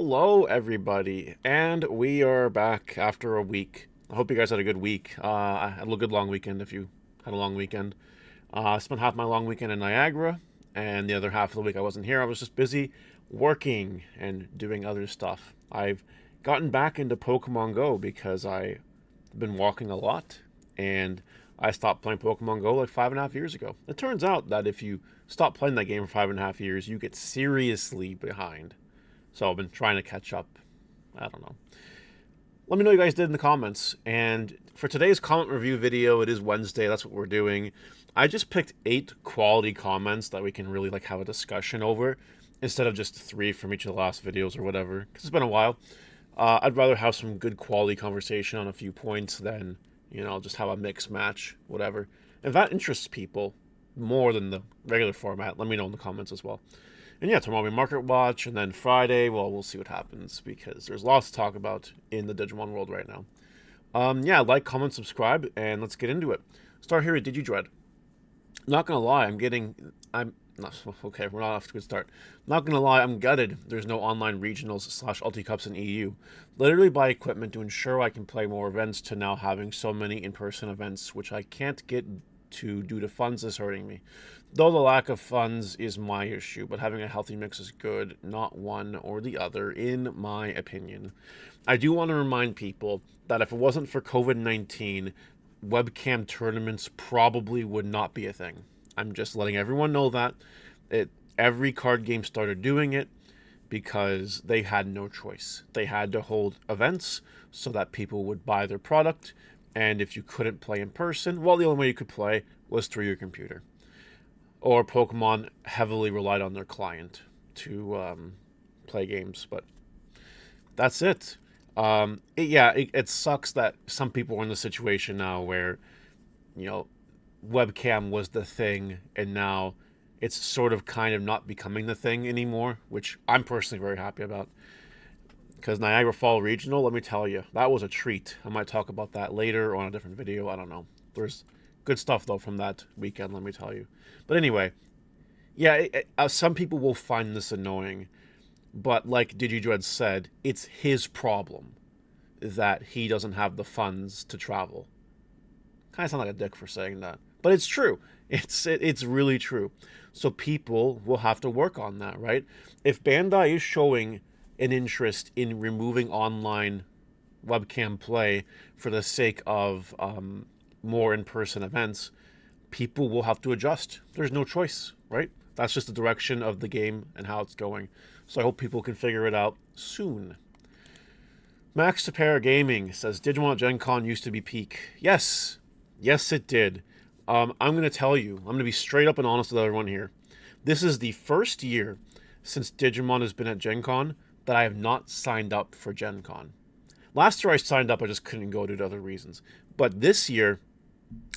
Hello, everybody, and we are back after a week. I hope you guys had a good week. I had a good long weekend if you had a long weekend. I spent half my long weekend in Niagara, and the other half of the week I wasn't here. I was just busy working and doing other stuff. I've gotten back into Pokemon Go because I've been walking a lot, and I stopped playing Pokemon Go like 5.5 years ago. It turns out that if you stop playing that game for 5.5 years, you get seriously behind. So I've been trying to catch up. I don't know. Let me know what you guys did in the comments. And for today's comment review video, it is Wednesday. That's what we're doing. I just picked 8 quality comments that we can really have a discussion over instead of just 3 from each of the last videos or whatever. Because it's been a while. I'd rather have some good quality conversation on a few points than, just have a mix match, whatever. If that interests people more than the regular format, let me know in the comments as well. And yeah, tomorrow we Market Watch, and then Friday, well, we'll see what happens, because there's lots to talk about in the Digimon world right now. Yeah, like, comment, subscribe, and let's get into it. Start here at DigiDread. Not gonna lie, I'm not, okay, we're not off to a good start. Not gonna lie, I'm gutted there's no online regionals / Ulti Cups in EU. Literally buy equipment to ensure I can play more events to now having so many in-person events, which I can't get to due to funds is hurting me. Though the lack of funds is my issue, but having a healthy mix is good, not one or the other, in my opinion. I do want to remind people that if it wasn't for COVID-19, webcam tournaments probably would not be a thing. I'm just letting everyone know that. Every card game started doing it because they had no choice. They had to hold events so that people would buy their product, and if you couldn't play in person, well, the only way you could play was through your computer. Or Pokemon heavily relied on their client to play games, but that's it. It sucks that some people are in the situation now where, webcam was the thing, and now it's sort of kind of not becoming the thing anymore, which I'm personally very happy about. Because Niagara Fall Regional, let me tell you, that was a treat. I might talk about that later or on a different video. I don't know. There's good stuff, though, from that weekend, let me tell you. But anyway, yeah, some people will find this annoying. But like DigiDread said, it's his problem that he doesn't have the funds to travel. Kind of sound like a dick for saying that. But it's true. It's really true. So people will have to work on that, right? If Bandai is showing an interest in removing online webcam play for the sake of more in-person events, people will have to adjust. There's no choice, right? That's just the direction of the game and how it's going. So I hope people can figure it out soon. Max Tapera Gaming says, Digimon GenCon used to be peak. Yes. Yes, it did. I'm going to tell you, I'm going to be straight up and honest with everyone here. This is the first year since Digimon has been at GenCon that I have not signed up for GenCon. Last year I signed up, I just couldn't go due to other reasons. But this year,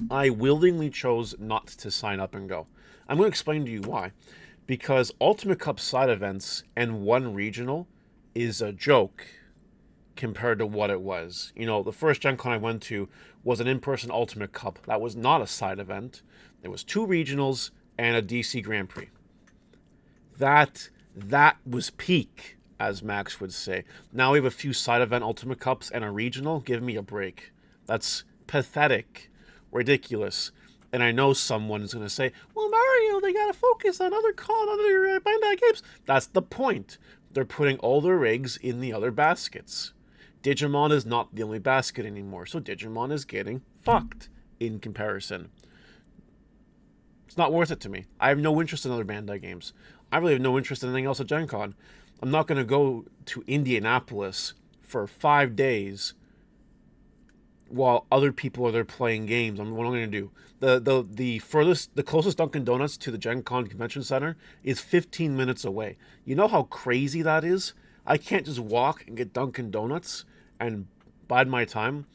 I willingly chose not to sign up and go. I'm going to explain to you why. Because Ultimate Cup side events and one regional is a joke compared to what it was. The first Gen Con I went to was an in-person Ultimate Cup. That was not a side event. There was 2 regionals and a DC Grand Prix. That was peak, as Max would say. Now we have a few side event Ultimate Cups and a regional. Give me a break. That's pathetic, ridiculous. And I know someone is going to say, well, Mario, they got to focus on other Bandai games. That's the point. They're putting all their eggs in the other baskets. Digimon is not the only basket anymore, so Digimon is getting fucked in comparison. It's not worth it to me. I have no interest in other Bandai games. I really have no interest in anything else at Gen Con. I'm not going to go to Indianapolis for 5 days while other people are there playing games. What am I going to do? The closest Dunkin' Donuts to the Gen Con Convention Center is 15 minutes away. You know how crazy that is? I can't just walk and get Dunkin' Donuts and bide my time.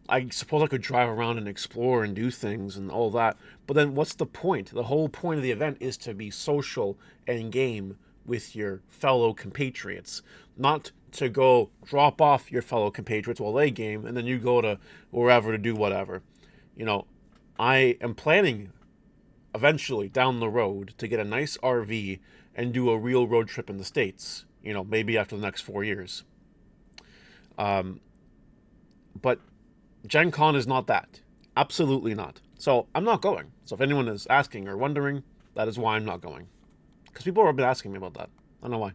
I suppose I could drive around and explore and do things and all that. But then what's the point? The whole point of the event is to be social and game with your fellow compatriots, not to go drop off your fellow compatriots while they game and then you go to wherever to do whatever. I am planning eventually down the road to get a nice RV and do a real road trip in the States You know, maybe after the next 4 years. Um, but Gen Con is not that. Absolutely not. So I'm not going. So if anyone is asking or wondering, that is why I'm not going. Because people have been asking me about that. I don't know why.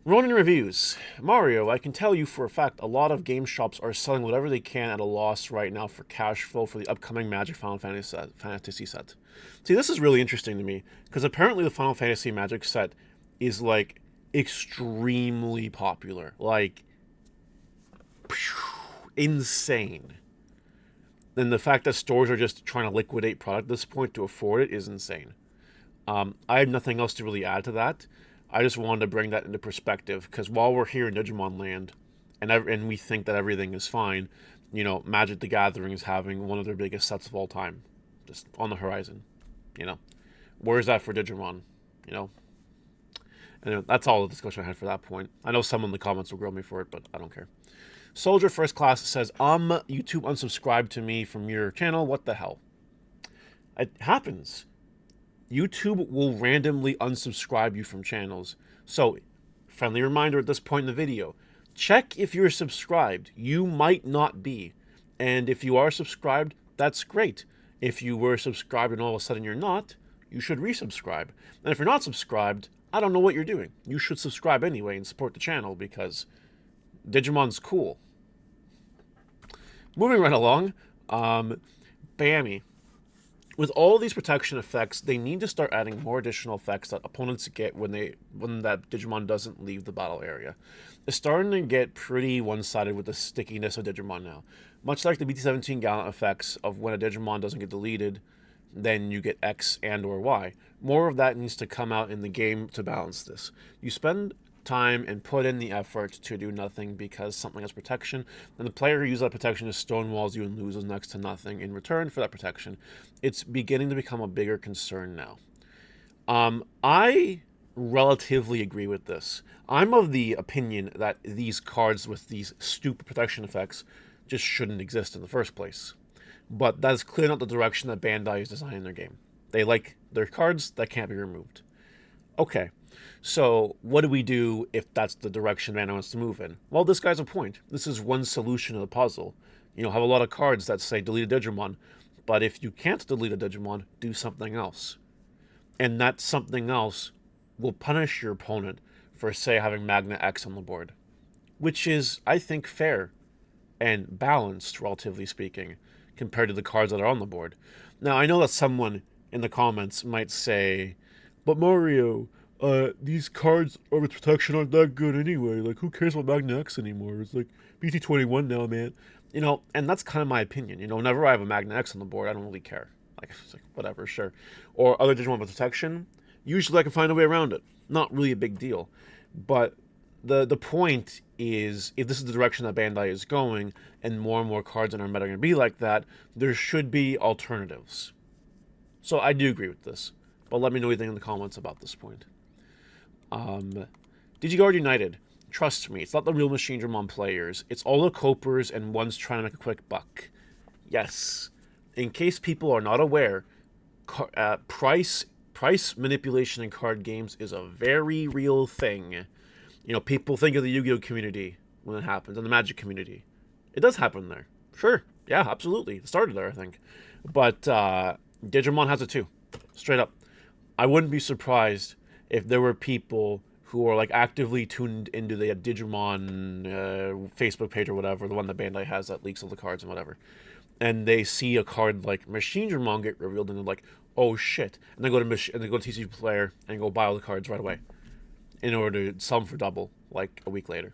Ronin reviews. Mario, I can tell you for a fact a lot of game shops are selling whatever they can at a loss right now for cash flow for the upcoming Magic Final Fantasy set. See, this is really interesting to me because apparently the Final Fantasy Magic set is like extremely popular. Like, insane. And the fact that stores are just trying to liquidate product at this point to afford it is insane. I have nothing else to really add to that. I just wanted to bring that into perspective because while we're here in Digimon land, and we think that everything is fine, you know, Magic the Gathering is having one of their biggest sets of all time, just on the horizon. You know, where's that for Digimon? You know, and that's all the discussion I had for that point. I know some in the comments will grill me for it, but I don't care. Soldier First Class says, YouTube unsubscribed to me from your channel. What the hell? It happens. YouTube will randomly unsubscribe you from channels. So, friendly reminder at this point in the video, check if you're subscribed. You might not be. And if you are subscribed, that's great. If you were subscribed and all of a sudden you're not, you should resubscribe. And if you're not subscribed, I don't know what you're doing. You should subscribe anyway and support the channel because Digimon's cool. Moving right along, Bammy. With all these protection effects, they need to start adding more additional effects that opponents get when that Digimon doesn't leave the battle area. It's starting to get pretty one-sided with the stickiness of Digimon now. Much like the BT-17 Gallant effects of when a Digimon doesn't get deleted, then you get X and or Y. More of that needs to come out in the game to balance this. You spend time and put in the effort to do nothing because something has protection, and the player who uses that protection just stonewalls you and loses next to nothing in return for that protection. It's beginning to become a bigger concern now. I relatively agree with this. I'm of the opinion that these cards with these stupid protection effects just shouldn't exist in the first place. But that is clearly not the direction that Bandai is designing their game. They like their cards that can't be removed. Okay, so what do we do if that's the direction Bandai wants to move in? Well, this guy's a point. This is one solution to the puzzle. You know, have a lot of cards that say delete a Digimon, but if you can't delete a Digimon, do something else. And that something else will punish your opponent for, say, having Magna X on the board. Which is, I think, fair and balanced, relatively speaking, compared to the cards that are on the board. Now, I know that someone in the comments might say, but Mario, these cards with protection aren't that good anyway. Like, who cares about Magna X anymore? It's like BT-21 now, man. You know, and that's kind of my opinion. You know, whenever I have a Magna X on the board, I don't really care. Like, it's like whatever, sure. Or other Digimon with protection, usually I can find a way around it. Not really a big deal. But the point is, if this is the direction that Bandai is going, and more cards in our meta are going to be like that, there should be alternatives. So I do agree with this. But let me know what you think in the comments about this point. Digiguard United. Trust me, it's not the real Machine Dramon players. It's all the copers and ones trying to make a quick buck. Yes. In case people are not aware, price manipulation in card games is a very real thing. You know, people think of the Yu-Gi-Oh community when it happens, and the Magic community. It does happen there. Sure. Yeah, absolutely. It started there, I think. But Digimon has it too. Straight up. I wouldn't be surprised if there were people who are like actively tuned into the Digimon Facebook page or whatever, the one that Bandai has that leaks all the cards and whatever, and they see a card like Machine Dramon get revealed, and they're like, "Oh shit!" And they go to TCG Player and go buy all the cards right away, in order to sell them for double like a week later.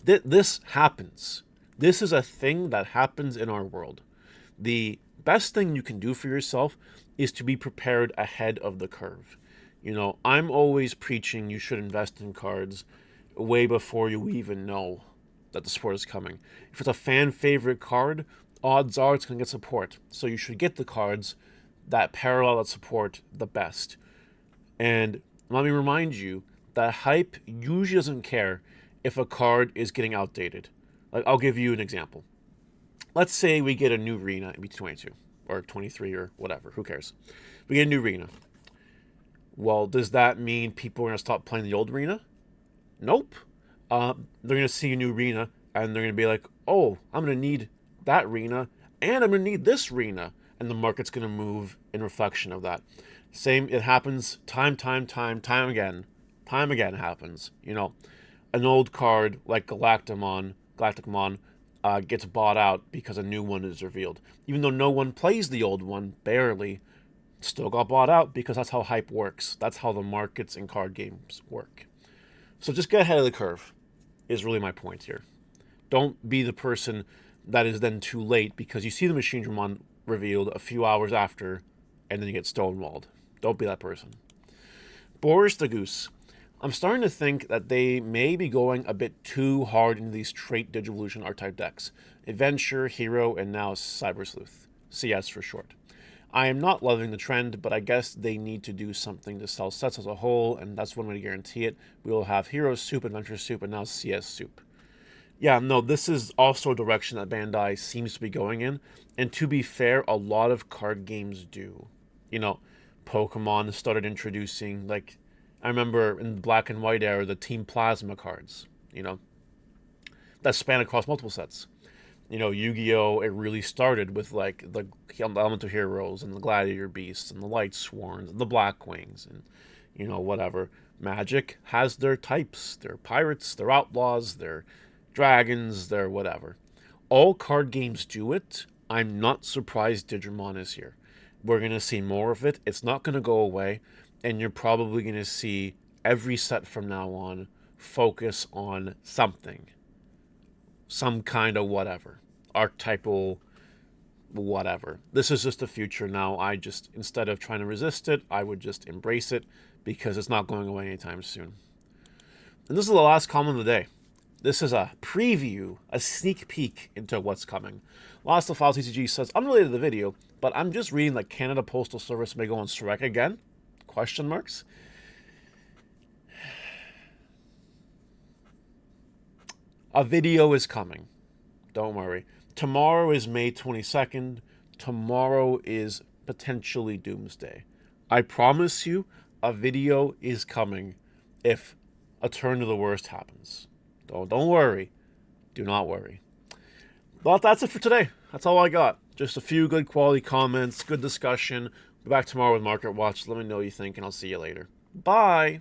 This happens. This is a thing that happens in our world. The best thing you can do for yourself is to be prepared ahead of the curve. You know, I'm always preaching you should invest in cards way before you even know that the support is coming. If it's a fan favorite card, odds are it's going to get support. So you should get the cards that parallel that support the best. And let me remind you that hype usually doesn't care if a card is getting outdated. Like, I'll give you an example. Let's say we get a new Rena in BT-22 or 23 or whatever. Who cares? We get a new Rena. Well, does that mean people are going to stop playing the old Rena? Nope. They're going to see a new arena and they're going to be like, oh, I'm going to need that arena and I'm going to need this arena. And the market's going to move in reflection of that. Same, it happens time again. Time again happens. You know, an old card like Galacticmon gets bought out because a new one is revealed. Even though no one plays the old one, barely, still got bought out because that's how hype works. That's how the markets in card games work. So just get ahead of the curve is really my point here. Don't be the person that is then too late because you see the Machine Dramon revealed a few hours after and then you get stonewalled. Don't be that person. Boris the Goose. I'm starting to think that they may be going a bit too hard into these trait Digivolution R-type decks. Adventure, Hero, and now Cyber Sleuth. CS for short. I am not loving the trend, but I guess they need to do something to sell sets as a whole, and that's one way to guarantee it. We will have Hero Soup, Adventure Soup, and now CS Soup. Yeah, no, this is also a direction that Bandai seems to be going in. And to be fair, a lot of card games do. You know, Pokemon started introducing, like, I remember in the Black and White era, the Team Plasma cards, you know, that span across multiple sets. You know, Yu-Gi-Oh! It really started with, like, the Elemental Heroes and the Gladiator Beasts and the Light Sworns and the Blackwings and, you know, whatever. Magic has their types. They're pirates, they're outlaws, they're dragons, they're whatever. All card games do it. I'm not surprised Digimon is here. We're going to see more of it. It's not going to go away. And you're probably going to see every set from now on focus on something. Some kind of whatever. Archetypal whatever. This is just the future now. I just, instead of trying to resist it, I would just embrace it because it's not going away anytime soon. And this is the last comment of the day. This is a preview, a sneak peek into what's coming. Lost of Files TCG says, unrelated to the video, but I'm just reading that Canada Postal Service may go on strike again? Question marks? A video is coming. Don't worry. Tomorrow is May 22nd. Tomorrow is potentially Doomsday. I promise you, a video is coming if a turn to the worst happens. Don't worry. Do not worry. Well, that's it for today. That's all I got. Just a few good quality comments, good discussion. Be back tomorrow with Market Watch. Let me know what you think, and I'll see you later. Bye!